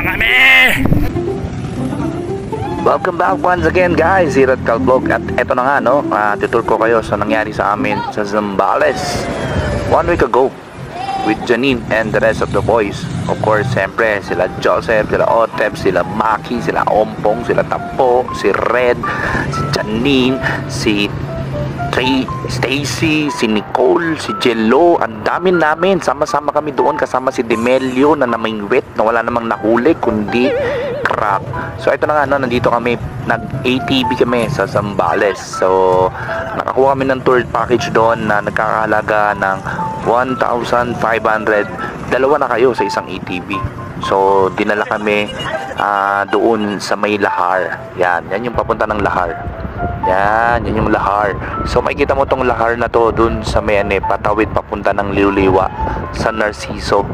na kami! Welcome back once again guys, here at Calvlog. At eto na nga no, tutur ko kayo sa nangyari sa amin sa Zambales 1 week ago with Janine and the rest of the boys. Of course, siyempre sila Joseph, sila Otep, sila Maki, sila Ompong, sila Tapo, si Red, si Janine, si Stacy, si Nicole, si Jello. Ang dami namin, sama-sama kami doon, kasama si Demelio na namingwit na wala namang nahuli kundi crab. So ito na nga no, nandito kami, nag-ATV kami sa Zambales. So nakakuha kami ng tour package doon na nagkakahalaga ng 1,500. Dalawa na kayo sa isang ATV. So dinala kami doon sa may Lahar. Yan yung papunta ng Lahar. Yan yung Lahar. So makikita mo tong Lahar na to dun sa may patawid papunta ng Liuliwa sa Narciso.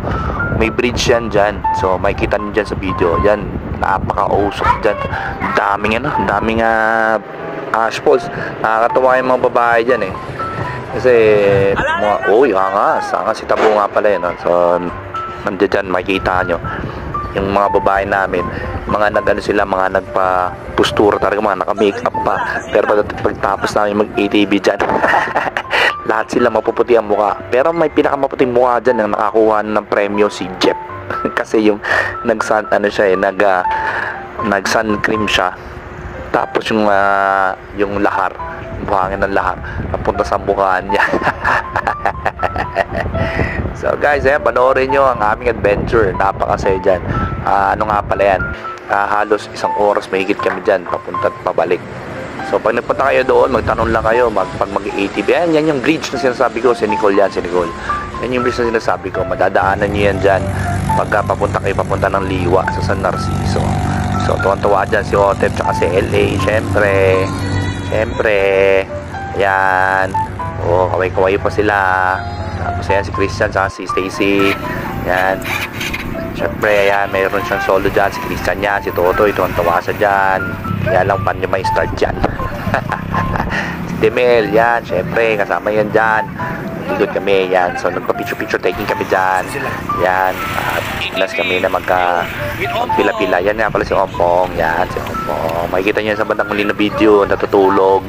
May bridge yan dyan. So makikita nyo dyan sa video. Yan, napaka-usok dyan. Daming ashpoles. Nakakatawa yung mga babae dyan eh. Kasi angas si Tabo nga pala yun. So nandiyan dyan, makikita nyo yung mga babae namin, mga mga nagpa-pustura talaga, mga naka-makeup pa. Pero pagtapos namin mag-ATV dyan, lahat sila mapuputi ang mukha. Pero may pinakamaputing mukha dyan ang nakakuha ng premyo, si Jeff. Kasi yung nag-sun cream siya. Tapos yung Lahar, buhangin ng Lahar, napunta sa mukhaan niya. So guys, panoorin nyo ang aming adventure. Napakasaya dyan. Ano nga pala yan, halos 1 oras mahigit kami dyan, papunta at pabalik. So pag nagpunta kayo doon, magtanong lang kayo pag mag-ATV. Yan yung bridge na sinasabi ko. Si Nicole. Yan yung bridge na sinasabi ko. Madadaanan nyo yan dyan pagka papunta ng Liwa sa San Narciso. So tuwan-tuwa dyan si Otep tsaka si LA. Siyempre yan, kaway-kaway pa sila. Tapos yan si Christian tsaka si Stacy. Yan, siyempre yan, mayroon siyang solo dyan. Si Christian yan, si Toto, ito ang tawa sa dyan. Kaya lang pa niya may start dyan. Si Demel, yan, siyempre kasama yan dyan. Ikot kami yan. So nagpa-picture taking kami dyan. Yan, at plus kami na pila-pila. Yan nga pala si Ompong. Yan, si Ompong. Makikita niyo sa bandang huli na video, natutulog.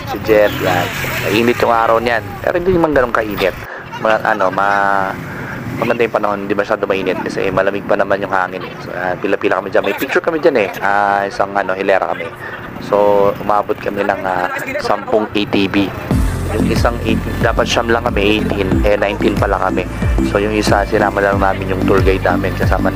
Si Jeff, yan. Mainit yung araw niyan. Pero hindi naman ganun kainit. Maganda yung panahon, hindi masyado mainit kasi malamig pa naman yung hangin eh. So pila-pila kami dyan. May picture kami dyan eh. Isang hilera kami. So umabot kami ng 10 ATV. Yung isang 18, dapat siyam lang kami 18, 19 pala kami. So yung isa, sinama lang namin yung tour guide namin, kasama